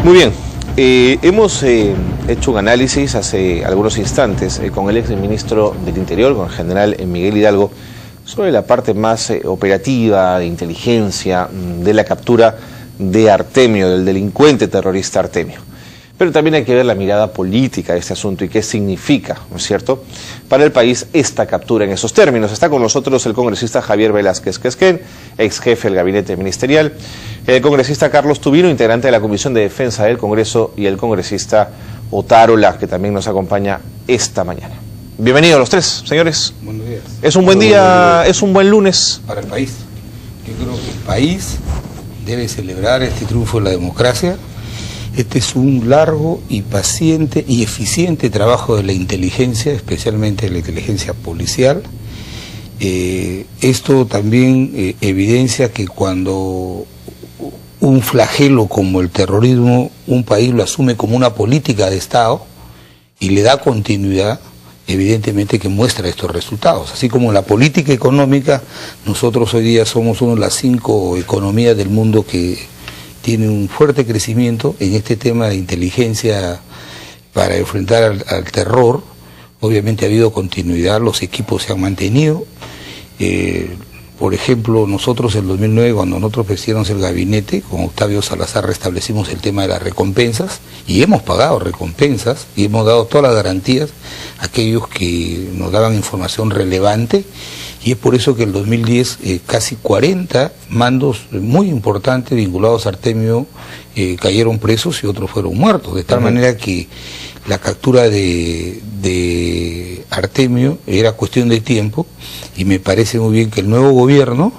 Muy bien, hemos hecho un análisis hace algunos instantes con el exministro del Interior, con el general Miguel Hidalgo, sobre la parte más operativa, de inteligencia, de la captura de Artemio, del delincuente terrorista Artemio. Pero también hay que ver la mirada política de este asunto y qué significa, ¿no es cierto?, para el país esta captura en esos términos. Está con nosotros el congresista Javier Velázquez Quesquén, ex jefe del gabinete ministerial, el congresista Carlos Tubino, integrante de la Comisión de Defensa del Congreso, y el congresista Otárola, que también nos acompaña esta mañana. Bienvenidos los tres, señores. Buenos días. Es un buen día, es un buen lunes. Para el país. Yo creo que el país debe celebrar este triunfo de la democracia. Este es un largo y paciente y eficiente trabajo de la inteligencia, especialmente de la inteligencia policial. Esto también evidencia que cuando un flagelo como el terrorismo, un país lo asume como una política de Estado y le da continuidad, evidentemente que muestra estos resultados. Así como la política económica, nosotros hoy día somos una de las 5 economías del mundo que tiene un fuerte crecimiento en este tema de inteligencia para enfrentar al terror. Obviamente ha habido continuidad, los equipos se han mantenido. Por ejemplo, nosotros en 2009, cuando nosotros presidíamos el gabinete, con Octavio Salazar restablecimos el tema de las recompensas y hemos pagado recompensas y hemos dado todas las garantías a aquellos que nos daban información relevante, y es por eso que en el 2010 casi 40 mandos muy importantes vinculados a Artemio cayeron presos y otros fueron muertos, de tal manera que la captura de Artemio era cuestión de tiempo, y me parece muy bien que el nuevo gobierno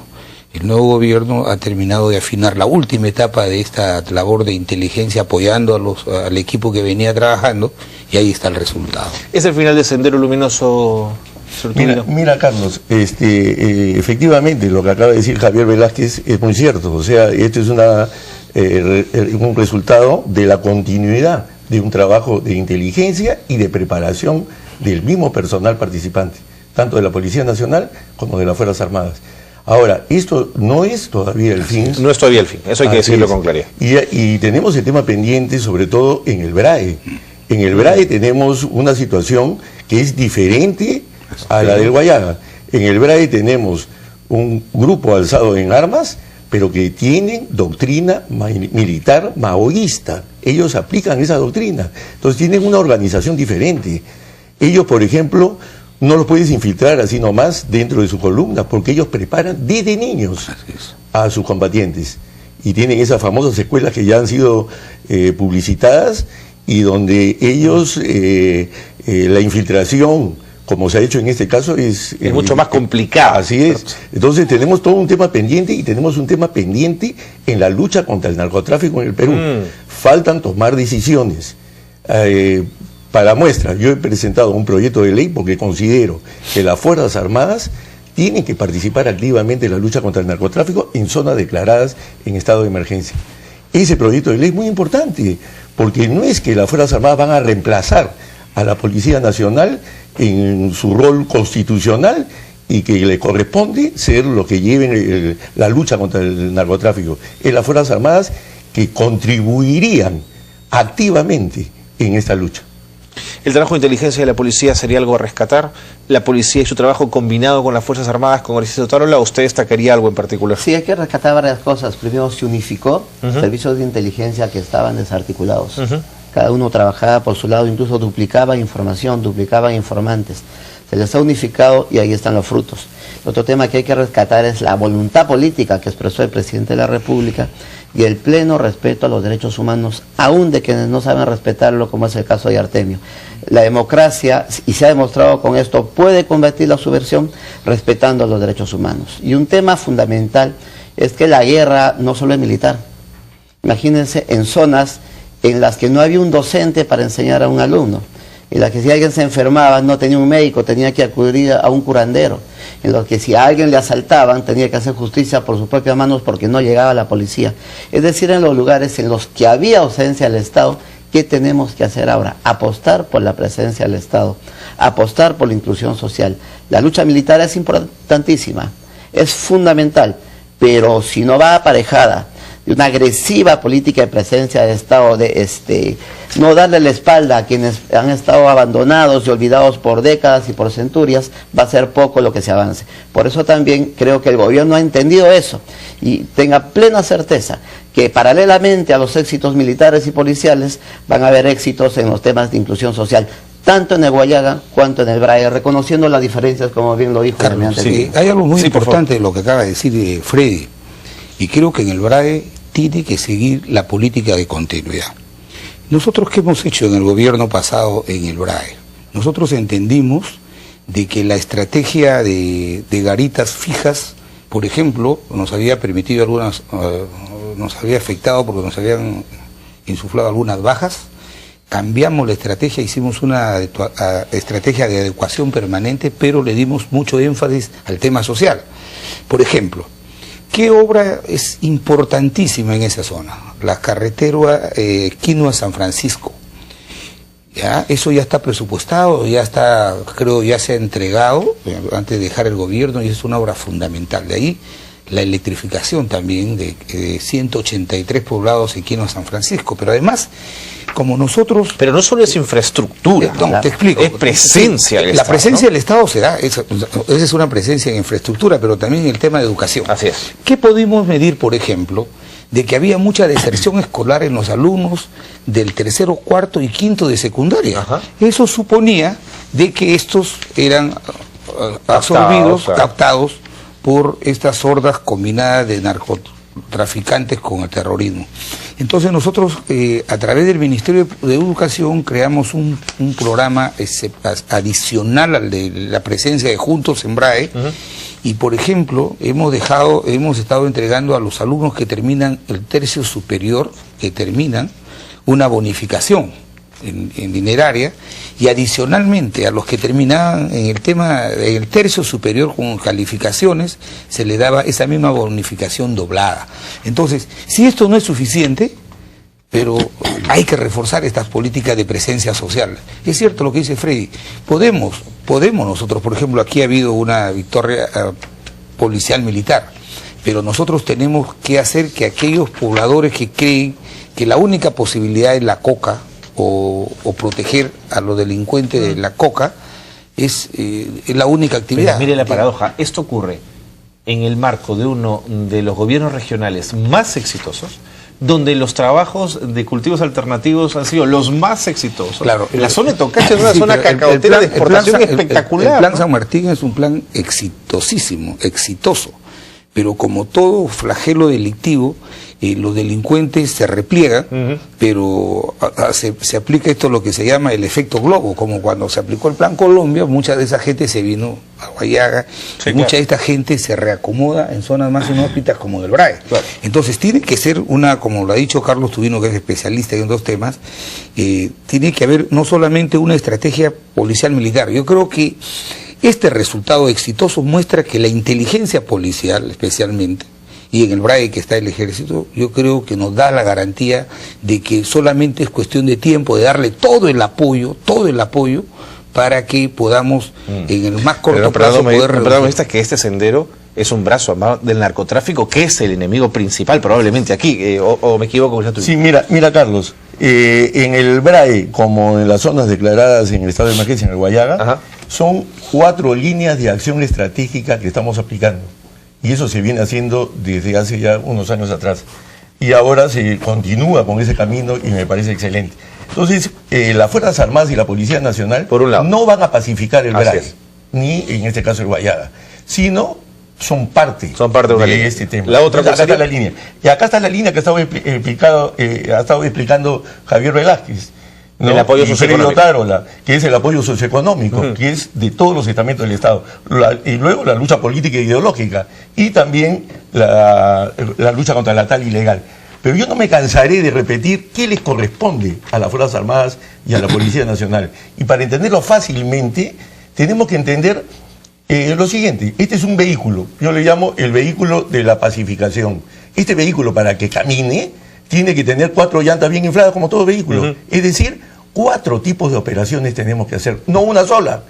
ha terminado de afinar la última etapa de esta labor de inteligencia, apoyando al equipo que venía trabajando, y ahí está el resultado. ¿Es el final de Sendero Luminoso? Mira Carlos, efectivamente lo que acaba de decir Javier Velázquez es muy cierto. O sea, esto es un resultado de la continuidad de un trabajo de inteligencia y de preparación del mismo personal participante, tanto de la Policía Nacional como de las Fuerzas Armadas. Ahora, esto no es todavía el fin. No es todavía el fin, eso hay que decirlo con claridad. Y tenemos el tema pendiente, sobre todo en el BRAE. En el BRAE tenemos una situación que es diferente a la del Guayaga. En el BRAE tenemos un grupo alzado en armas, pero que tienen doctrina militar maoísta. Ellos aplican esa doctrina. Entonces tienen una organización diferente. Ellos, por ejemplo, no los puedes infiltrar así nomás dentro de su columna, porque ellos preparan desde niños a sus combatientes. Y tienen esas famosas escuelas que ya han sido publicitadas, y donde ellos, la infiltración, como se ha hecho en este caso, es mucho más complicado. Así es. Entonces tenemos todo un tema pendiente, y tenemos un tema pendiente en la lucha contra el narcotráfico en el Perú. Faltan tomar decisiones. Para muestra, yo he presentado un proyecto de ley porque considero que las Fuerzas Armadas tienen que participar activamente en la lucha contra el narcotráfico en zonas declaradas en estado de emergencia. Ese proyecto de ley es muy importante, porque no es que las Fuerzas Armadas van a reemplazar a la Policía Nacional en su rol constitucional y que le corresponde ser lo que lleven la lucha contra el narcotráfico. Es las Fuerzas Armadas que contribuirían activamente en esta lucha. ¿El trabajo de inteligencia de la policía sería algo a rescatar? ¿La policía y su trabajo combinado con las Fuerzas Armadas, con Congresista Otárola, o usted destacaría algo en particular? Sí, hay que rescatar varias cosas. Primero, se unificó servicios de inteligencia que estaban desarticulados. Cada uno trabajaba por su lado, incluso duplicaba información, duplicaba informantes. Se les ha unificado y ahí están los frutos. El otro tema que hay que rescatar es la voluntad política que expresó el presidente de la República y el pleno respeto a los derechos humanos, aún de quienes no saben respetarlo, como es el caso de Artemio. La democracia, y se ha demostrado con esto, puede combatir la subversión respetando los derechos humanos. Y un tema fundamental es que la guerra no solo es militar. Imagínense en zonas en las que no había un docente para enseñar a un alumno, en las que si alguien se enfermaba no tenía un médico, tenía que acudir a un curandero, en los que si a alguien le asaltaban tenía que hacer justicia por sus propias manos porque no llegaba la policía. Es decir, en los lugares en los que había ausencia del Estado, ¿qué tenemos que hacer ahora? Apostar por la presencia del Estado, apostar por la inclusión social. La lucha militar es importantísima, es fundamental, pero si no va aparejada y una agresiva política de presencia de Estado, de no darle la espalda a quienes han estado abandonados y olvidados por décadas y por centurias, va a ser poco lo que se avance. Por eso también creo que el gobierno ha entendido eso y tenga plena certeza que paralelamente a los éxitos militares y policiales van a haber éxitos en los temas de inclusión social, tanto en el Guayaga cuanto en el BRAE, reconociendo las diferencias, como bien lo dijo. Carlos, sí, hay algo muy importante de lo que acaba de decir Freddy, y creo que en el BRAE tiene que seguir la política de continuidad. Nosotros, ¿qué hemos hecho en el gobierno pasado en el BRAE? Nosotros entendimos de que la estrategia de garitas fijas, por ejemplo, nos había permitido algunas, nos había afectado porque nos habían insuflado algunas bajas. Cambiamos la estrategia, hicimos una estrategia de adecuación permanente, pero le dimos mucho énfasis al tema social. Por ejemplo, ¿qué obra es importantísima en esa zona? La carretera Quinoa-San Francisco. ¿Ya? Eso ya está presupuestado, ya está, creo, ya se ha entregado antes de dejar el gobierno y es una obra fundamental. De ahí la electrificación también de 183 poblados en Quinoa-San Francisco, pero además, como nosotros... Pero no solo es infraestructura, no, te explico. Es presencia del La Estado, presencia ¿no? del Estado será, esa es una presencia en infraestructura, pero también en el tema de educación. Así es. ¿Qué podemos medir, por ejemplo, de que había mucha deserción escolar en los alumnos del tercero, cuarto y quinto de secundaria? Ajá. Eso suponía de que estos eran absorbidos, captados por estas hordas combinadas de narcotraficantes con el terrorismo. Entonces nosotros a través del Ministerio de Educación creamos un programa adicional al de la presencia de Juntos en BRAE, y por ejemplo hemos estado entregando a los alumnos que terminan el tercio superior, que terminan una bonificación en dineraria, y adicionalmente a los que terminaban en el tercio superior con calificaciones se le daba esa misma bonificación doblada. Entonces, si esto no es suficiente, pero hay que reforzar estas políticas de presencia social. Es cierto lo que dice Freddy, podemos nosotros, por ejemplo, aquí ha habido una victoria policial militar, pero nosotros tenemos que hacer que aquellos pobladores que creen que la única posibilidad es la coca, o proteger a los delincuentes de la coca, es la única actividad. Pero mire la paradoja, esto ocurre en el marco de uno de los gobiernos regionales más exitosos, donde los trabajos de cultivos alternativos han sido los más exitosos. Claro, la zona de Tocache es una zona cacaotera de exportación espectacular. El plan San Martín es un plan exitosísimo, exitoso, pero como todo flagelo delictivo, los delincuentes se repliegan, pero se aplica esto lo que se llama el efecto globo, como cuando se aplicó el Plan Colombia, mucha de esa gente se vino a Guayaga, y mucha de esta gente se reacomoda en zonas más inhóspitas como del BRAE. Claro. Entonces tiene que ser como lo ha dicho Carlos Tubino, que es especialista en dos temas, tiene que haber no solamente una estrategia policial militar. Yo creo que este resultado exitoso muestra que la inteligencia policial, especialmente, y en el BRAE que está el ejército, yo creo que nos da la garantía de que solamente es cuestión de tiempo, de darle todo el apoyo para que podamos en el más corto plazo poder reducir. Que este sendero es un brazo armado del narcotráfico, que es el enemigo principal probablemente aquí, o me equivoco. Sí, mira Carlos, en el BRAE, como en las zonas declaradas en el estado de emergencia en el Guayaga, son 4 líneas de acción estratégica que estamos aplicando. Y eso se viene haciendo desde hace ya unos años atrás. Y ahora se continúa con ese camino y me parece excelente. Entonces, las Fuerzas Armadas y la Policía Nacional por un lado no van a pacificar el BRAE, ni en este caso el Guayaga, sino son parte de este tema. La otra acá está la línea. Y acá está la línea que ha estado explicando Javier Velázquez. ¿No? El apoyo socioeconómico. Tarola, que es el apoyo socioeconómico, que es de todos los estamentos del Estado. Y luego la lucha política e ideológica. Y también la lucha contra la tal ilegal. Pero yo no me cansaré de repetir qué les corresponde a las Fuerzas Armadas y a la Policía Nacional. Y para entenderlo fácilmente, tenemos que entender lo siguiente. Este es un vehículo, yo le llamo el vehículo de la pacificación. Este vehículo, para que camine, tiene que tener 4 llantas bien infladas como todo vehículo. Es decir, 4 tipos de operaciones tenemos que hacer, no una sola.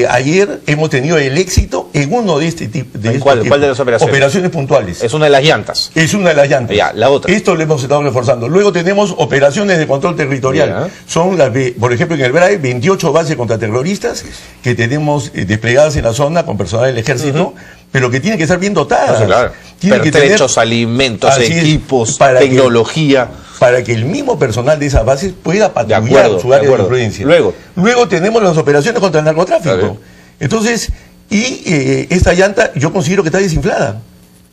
ayer hemos tenido el éxito en uno de este tipo de ¿Cuál de las operaciones? Operaciones puntuales. Es una de las llantas. Es una de las llantas. Ya, la otra. Esto lo hemos estado reforzando. Luego tenemos operaciones de control territorial. Ya. Son las, por ejemplo, en el BRAE, 28 bases contraterroristas que tenemos desplegadas en la zona con personal del ejército, pero que tienen que estar bien dotadas. Sí, claro. Tienen que Pertrechos, tener, alimentos, así es, equipos, para tecnología. para que el mismo personal de esas bases pueda patrullar su área de influencia. Luego tenemos las operaciones contra el narcotráfico. Entonces, esta llanta yo considero que está desinflada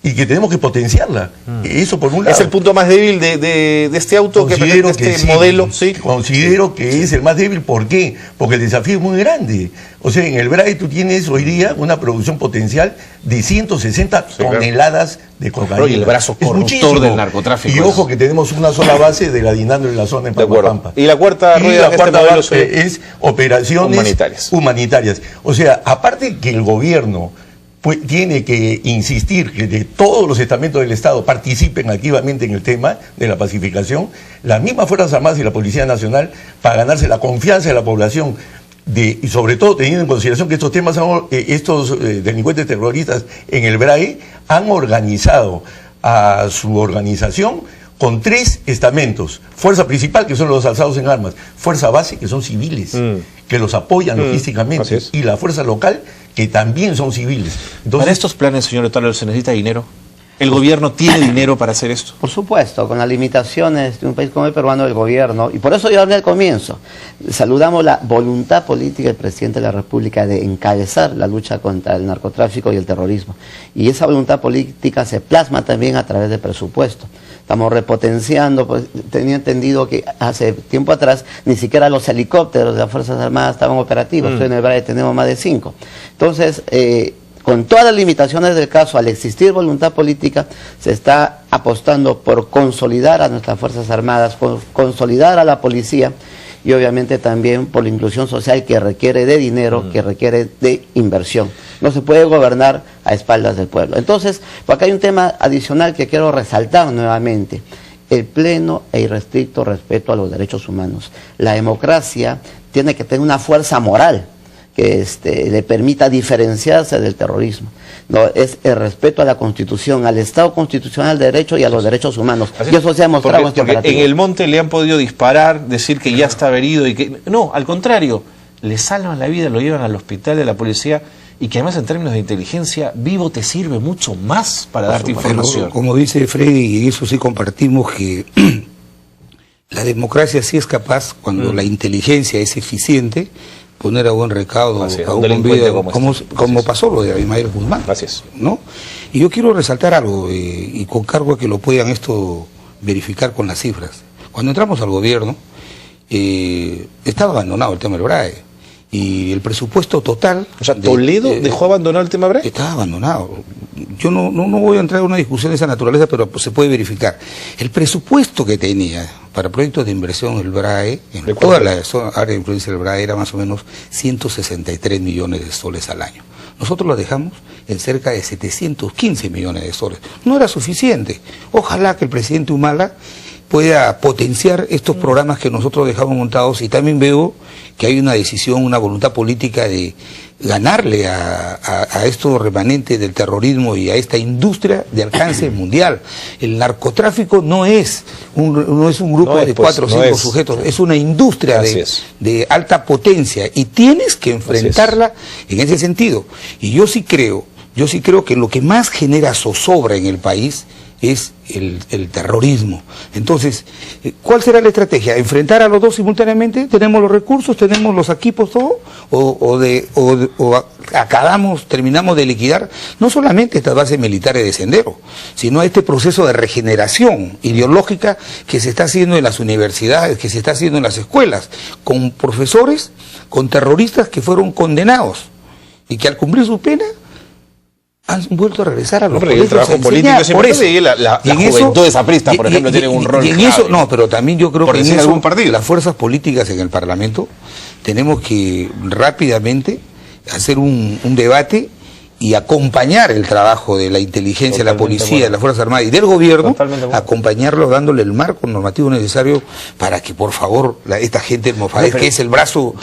y que tenemos que potenciarla. Eso por un lado. ¿Es el punto más débil de este auto, considero que este sí, modelo? Sí. Considero que es el más débil. ¿Por qué? Porque el desafío es muy grande. O sea, en el BRAE tú tienes hoy día una producción potencial de 160 toneladas de cocaína. Y el brazo corruptor del narcotráfico. Y ojo que tenemos una sola base de la Dinandro en la zona en Pampa. Y la cuarta rueda de este modelo es operaciones humanitarias. O sea, aparte que el gobierno tiene que insistir que de todos los estamentos del Estado participen activamente en el tema de la pacificación, las mismas Fuerzas Armadas y la Policía Nacional, para ganarse la confianza de la población, y sobre todo teniendo en consideración que estos temas, estos delincuentes terroristas en el BRAE han organizado a su organización con 3 estamentos: fuerza principal, que son los alzados en armas; fuerza base, que son civiles, que los apoyan logísticamente; y la fuerza local, que también son civiles. Entonces, ¿para estos planes, señor Otalora, se necesita dinero? ¿El gobierno tiene dinero para hacer esto? Por supuesto, con las limitaciones de un país como el peruano, el gobierno, y por eso yo hablé al comienzo, saludamos la voluntad política del presidente de la República de encabezar la lucha contra el narcotráfico y el terrorismo. Y esa voluntad política se plasma también a través del presupuesto. Estamos repotenciando, pues tenía entendido que hace tiempo atrás ni siquiera los helicópteros de las Fuerzas Armadas estaban operativos. Hoy en el BRAE tenemos más de 5. Entonces, con todas las limitaciones del caso, al existir voluntad política, se está apostando por consolidar a nuestras Fuerzas Armadas, por consolidar a la policía, y obviamente también por la inclusión social, que requiere de dinero, que requiere de inversión. No se puede gobernar a espaldas del pueblo. Entonces, acá hay un tema adicional que quiero resaltar nuevamente: el pleno e irrestricto respeto a los derechos humanos. La democracia tiene que tener una fuerza moral que le permita diferenciarse del terrorismo. No, es el respeto a la Constitución, al Estado constitucional de derecho y a los derechos humanos. Y eso se ha mostrado porque en el monte le han podido disparar, decir que ya está herido y que... No, al contrario, le salvan la vida, lo llevan al hospital de la policía, y que además en términos de inteligencia, vivo te sirve mucho más para darte información. Como dice Freddy, y eso sí compartimos, que la democracia sí es capaz, cuando la inteligencia es eficiente, poner a buen recaudo a un delincuente como pasó lo de Abimael Guzmán. Gracias. ¿No? Y yo quiero resaltar algo, y con cargo a que lo puedan esto verificar con las cifras. Cuando entramos al gobierno, estaba abandonado el tema del BRAE. Y el presupuesto total... O sea, ¿Toledo dejó abandonado el tema BRAE? Estaba abandonado. Yo no voy a entrar en una discusión de esa naturaleza, pero se puede verificar. El presupuesto que tenía para proyectos de inversión el BRAE, en toda la área de influencia del BRAE, era más o menos 163 millones de soles al año. Nosotros lo dejamos en cerca de 715 millones de soles. No era suficiente. Ojalá que el presidente Humala pueda potenciar estos programas que nosotros dejamos montados, y también veo que hay una decisión, una voluntad política de ganarle a estos remanentes del terrorismo y a esta industria de alcance mundial. El narcotráfico no es un grupo de 4 o 5 sujetos, es una industria de alta potencia, y tienes que enfrentarla en ese sentido. Y yo sí creo que lo que más genera zozobra en el país es el terrorismo. Entonces, ¿cuál será la estrategia? ¿Enfrentar a los dos simultáneamente? ¿Tenemos los recursos? ¿Tenemos los equipos? ¿Todo? ¿O terminamos de liquidar no solamente estas bases militares de Sendero, sino este proceso de regeneración ideológica que se está haciendo en las universidades, que se está haciendo en las escuelas, con profesores, con terroristas que fueron condenados y que al cumplir su pena han vuelto a regresar a los colegios. El trabajo político es importante, y la juventud zaprista, por ejemplo, tienen un rol clave. No, pero también yo creo que en eso, las fuerzas políticas en el Parlamento tenemos que rápidamente hacer un debate y acompañar el trabajo de la inteligencia, la policía, de las Fuerzas Armadas y del gobierno, acompañarlo dándole el marco normativo necesario para que, por favor, esta gente del Mofadef, que es el brazo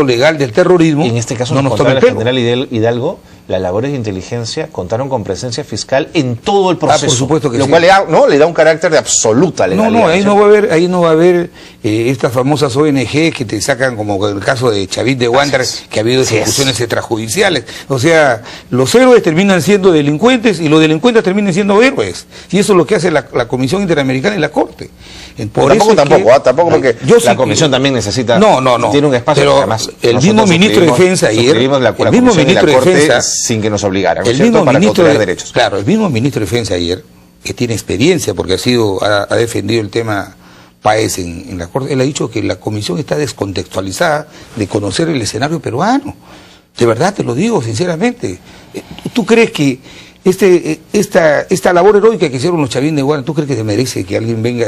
legal del terrorismo, en este caso no nos tome el el pelo. general Hidalgo, las labores de inteligencia contaron con presencia fiscal en todo el proceso. Por supuesto que lo sí. cual le da un carácter de absoluta legalidad. Ahí no va a haber estas famosas ONG que te sacan, como el caso de Chavit de Huántar, que ha habido ejecuciones extrajudiciales. O sea, los héroes terminan siendo delincuentes y los delincuentes terminan siendo héroes. Y eso es lo que hace la Comisión Interamericana y la Corte. Tampoco, porque la Comisión también necesita... Tiene un espacio, pero además el mismo ministro de Defensa ayer... el mismo ministro de Defensa... sin que nos obligaran, ¿no es cierto?, para cautelar derechos. Claro, el mismo ministro de Defensa ayer, que tiene experiencia porque ha defendido el tema Páez en la Corte, él ha dicho que la Comisión está descontextualizada de conocer el escenario peruano. De verdad te lo digo sinceramente. ¿Tú crees que esta labor heroica que hicieron los Chavín de Huántar, ¿tú crees que te merece que alguien venga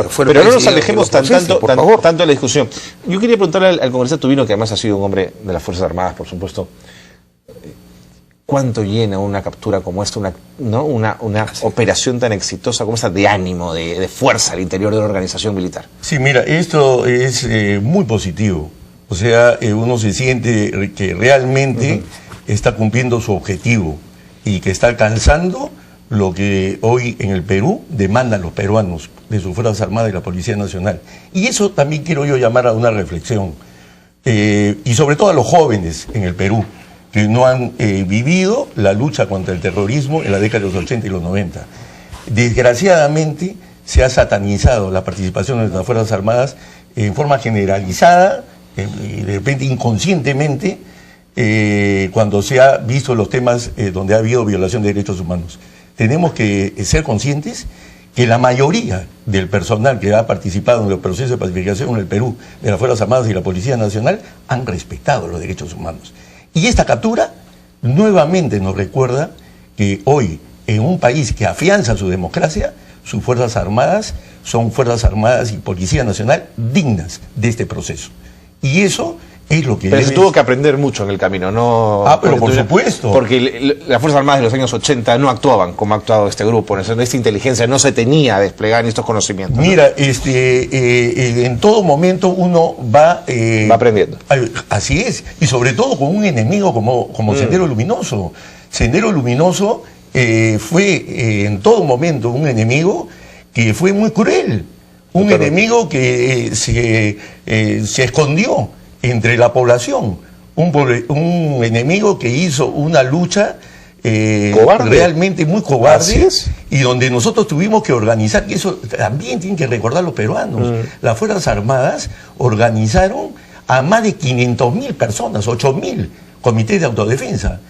fuera? Pero no nos alejemos tanto de la discusión. Yo quería preguntarle al congresista Tubino, que además ha sido un hombre de las Fuerzas Armadas, por supuesto, ¿cuánto llena una captura como esta, una operación tan exitosa como esta, de ánimo, de fuerza al interior de una organización militar? Sí, mira, esto es muy positivo. O sea, uno se siente que realmente está cumpliendo su objetivo y que está alcanzando lo que hoy en el Perú demandan los peruanos de sus Fuerzas Armadas y la Policía Nacional. Y eso también quiero yo llamar a una reflexión, y sobre todo a los jóvenes en el Perú, que no han vivido la lucha contra el terrorismo en la década de los 80 y los 90. Desgraciadamente se ha satanizado la participación de las Fuerzas Armadas en forma generalizada, y de repente inconscientemente, cuando se ha visto los temas donde ha habido violación de derechos humanos. Tenemos que ser conscientes que la mayoría del personal que ha participado en los procesos de pacificación en el Perú, de las Fuerzas Armadas y la Policía Nacional, han respetado los derechos humanos. Y esta captura nuevamente nos recuerda que hoy, en un país que afianza su democracia, sus Fuerzas Armadas son Fuerzas Armadas y Policía Nacional dignas de este proceso. Y eso es lo que... Pero se tuvo que aprender mucho en el camino, ¿no? Pero por supuesto. Porque las Fuerzas Armadas de los años 80 no actuaban como ha actuado este grupo. Esta inteligencia no se tenía a desplegar ni estos conocimientos. Mira, en todo momento uno va aprendiendo. Así es. Y sobre todo con un enemigo como Sendero Luminoso. Sendero Luminoso fue en todo momento un enemigo que fue muy cruel. Un enemigo que se escondió entre la población, un enemigo que hizo una lucha realmente muy cobarde, y donde nosotros tuvimos que organizar, y eso también tienen que recordar los peruanos, las Fuerzas Armadas organizaron a más de 500.000 personas, 8.000 comités de autodefensa.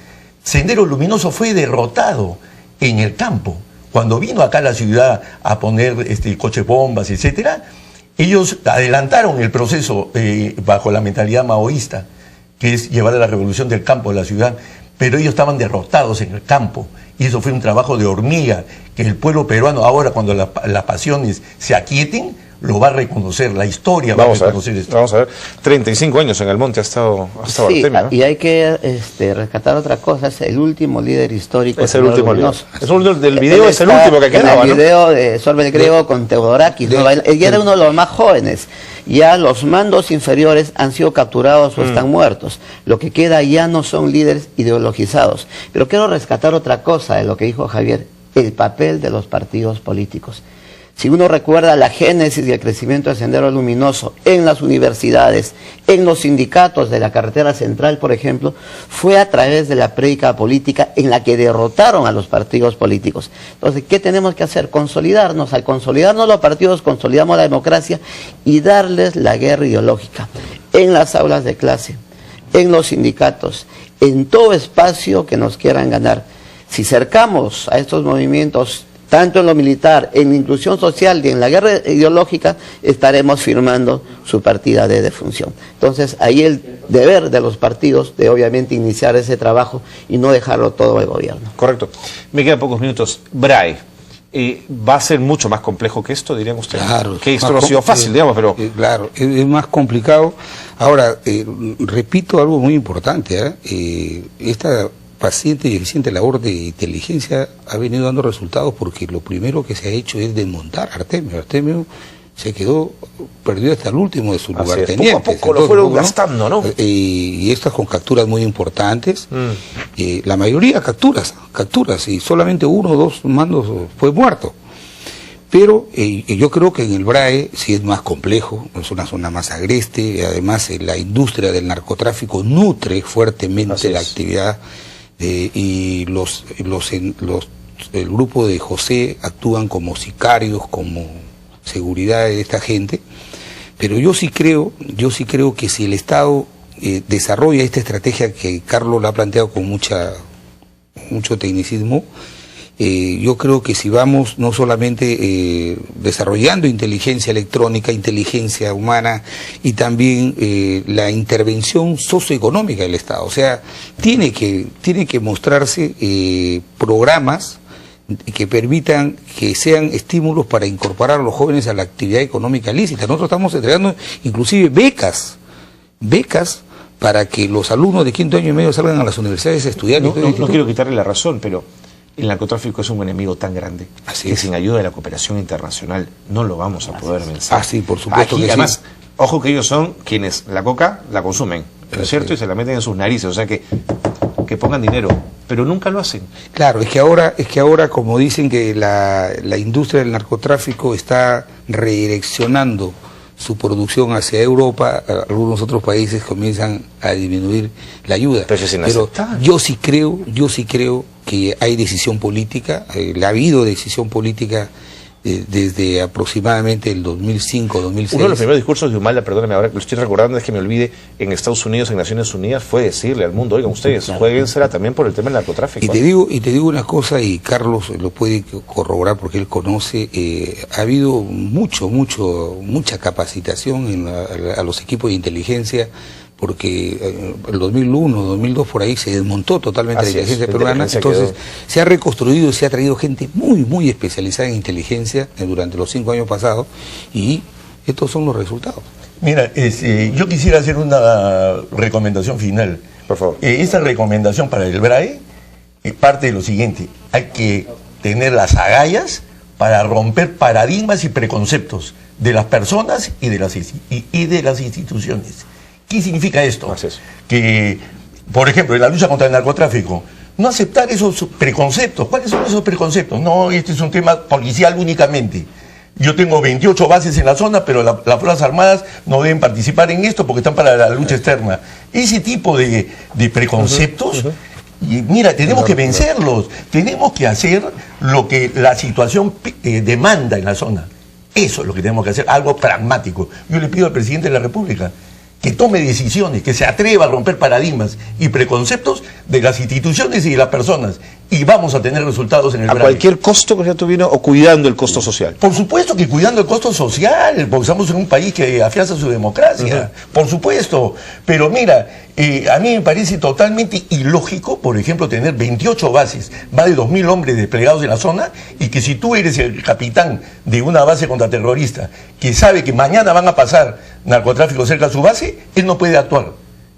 Sendero Luminoso fue derrotado en el campo. Cuando vino acá a la ciudad a poner coches bombas, etcétera, ellos adelantaron el proceso bajo la mentalidad maoísta, que es llevar a la revolución del campo a la ciudad, pero ellos estaban derrotados en el campo, y eso fue un trabajo de hormiga, que el pueblo peruano ahora, cuando las pasiones se aquieten, lo va a reconocer, la historia va a reconocer esto. Vamos a ver, 35 años en el monte ha estado Artemio, ¿no? Y hay que rescatar otra cosa, es el último líder histórico. Es el último líder. Del video es el último que quedaba, ¿no? El video de Sorbel Griego con Teodorakis, ¿no? Él era uno de los más jóvenes. Ya los mandos inferiores han sido capturados o están muertos. Lo que queda ya no son líderes ideologizados. Pero quiero rescatar otra cosa de lo que dijo Javier, el papel de los partidos políticos. Si uno recuerda la génesis y el crecimiento de Sendero Luminoso en las universidades, en los sindicatos de la carretera central, por ejemplo, fue a través de la prédica política en la que derrotaron a los partidos políticos. Entonces, ¿qué tenemos que hacer? Consolidarnos. Al consolidarnos los partidos, consolidamos la democracia y darles la guerra ideológica en las aulas de clase, en los sindicatos, en todo espacio que nos quieran ganar. Si cercamos a estos movimientos, tanto en lo militar, en la inclusión social y en la guerra ideológica, estaremos firmando su partida de defunción. Entonces, ahí el deber de los partidos de obviamente iniciar ese trabajo y no dejarlo todo al gobierno. Correcto. Me quedan pocos minutos. Bray, ¿va a ser mucho más complejo que esto, dirían ustedes? Claro. Que esto no ha sido fácil, digamos, pero... Claro, es más complicado. Ahora, repito algo muy importante, esta paciente y eficiente labor de inteligencia ha venido dando resultados, porque lo primero que se ha hecho es desmontar a Artemio. Artemio se quedó perdido hasta el último de sus lugartenientes. Poco a poco lo fueron gastando, ¿no? Y estas con capturas muy importantes. La mayoría capturas, y solamente 1 o 2 mandos fue muerto. Pero yo creo que en el BRAE sí es más complejo, es una zona más agreste, además la industria del narcotráfico nutre fuertemente la actividad, y el grupo de José actúan como sicarios, como seguridad de esta gente. Pero yo sí creo que si el Estado desarrolla esta estrategia que Carlos la ha planteado con mucho tecnicismo, yo creo que si vamos no solamente desarrollando inteligencia electrónica, inteligencia humana, y también la intervención socioeconómica del Estado, o sea, tiene que mostrarse programas que permitan que sean estímulos para incorporar a los jóvenes a la actividad económica lícita. Nosotros estamos entregando inclusive becas para que los alumnos de 5º año y medio salgan a las universidades a estudiar. No quiero quitarle la razón, pero el narcotráfico es un enemigo tan grande que sin ayuda de la cooperación internacional no lo vamos a poder vencer. Sí, por supuesto. Aquí, que además, sí. Ojo que ellos son quienes la coca la consumen, ¿no es cierto? Y se la meten en sus narices, o sea que pongan dinero, pero nunca lo hacen. Claro, es que ahora como dicen que la industria del narcotráfico está redireccionando su producción hacia Europa, algunos otros países comienzan a disminuir la ayuda. Pero yo sí creo que hay decisión política, ha habido decisión política desde aproximadamente el 2005, 2006. Uno de los primeros discursos de Humala, perdóname, ahora que lo estoy recordando, es que me olvide, en Estados Unidos, en Naciones Unidas, fue decirle al mundo, oigan ustedes, jueguensela también por el tema del narcotráfico. Y te digo una cosa, y Carlos lo puede corroborar porque él conoce, ha habido mucha capacitación a los equipos de inteligencia, porque el 2001, 2002 por ahí se desmontó totalmente la inteligencia peruana, entonces se ha reconstruido, se ha traído gente muy especializada en inteligencia durante los 5 años pasados, y estos son los resultados. Mira, yo quisiera hacer una recomendación final. Por favor. Esta recomendación para el BRAE parte de lo siguiente: hay que tener las agallas para romper paradigmas y preconceptos de las personas y de las instituciones. ¿Qué significa esto? Que, por ejemplo, en la lucha contra el narcotráfico, no aceptar esos preconceptos. ¿Cuáles son esos preconceptos? No, este es un tema policial únicamente. Yo tengo 28 bases en la zona, pero las Fuerzas Armadas no deben participar en esto porque están para la lucha externa. Ese tipo de preconceptos, y mira, tenemos que vencerlos. Tenemos que hacer lo que la situación demanda en la zona. Eso es lo que tenemos que hacer, algo pragmático. Yo le pido al presidente de la República que tome decisiones, que se atreva a romper paradigmas y preconceptos de las instituciones y de las personas, y vamos a tener resultados en el BRAE. ¿A cualquier costo, por ejemplo, vino, o cuidando el costo social? Por supuesto que cuidando el costo social, porque estamos en un país que afianza su democracia, por supuesto. Pero mira, a mí me parece totalmente ilógico, por ejemplo, tener 28 bases, más de 2.000 hombres desplegados en la zona, y que si tú eres el capitán de una base contraterrorista, que sabe que mañana van a pasar narcotráfico cerca de su base, él no puede actuar.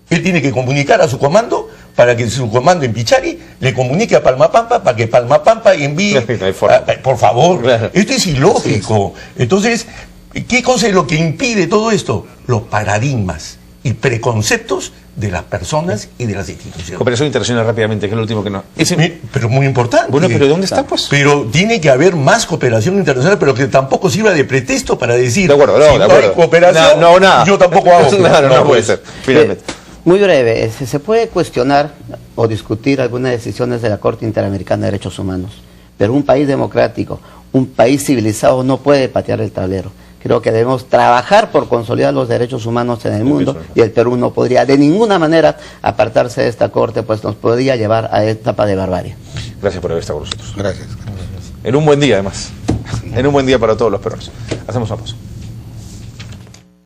Él tiene que comunicar a su comando para que su comando en Pichari le comunique a Palmapampa para que Palmapampa envíe... por favor, esto es ilógico. Entonces, ¿qué cosa es lo que impide todo esto? Los paradigmas y preconceptos de las personas y de las instituciones. Cooperación internacional rápidamente, que es lo último que no... Pero muy importante. Bueno, pero ¿dónde está, pues? Pero tiene que haber más cooperación internacional, pero que tampoco sirva de pretexto para decir, de acuerdo, si no hay cooperación, nada. Yo tampoco hago. No puede ser, finalmente. Muy breve, se puede cuestionar o discutir algunas decisiones de la Corte Interamericana de Derechos Humanos, pero un país democrático, un país civilizado no puede patear el tablero. Creo que debemos trabajar por consolidar los derechos humanos en el mundo, y el Perú no podría de ninguna manera apartarse de esta Corte, pues nos podría llevar a etapa de barbarie. Gracias por haber estado con nosotros. Gracias. En un buen día, además. En un buen día para todos los peruanos. Hacemos una pausa.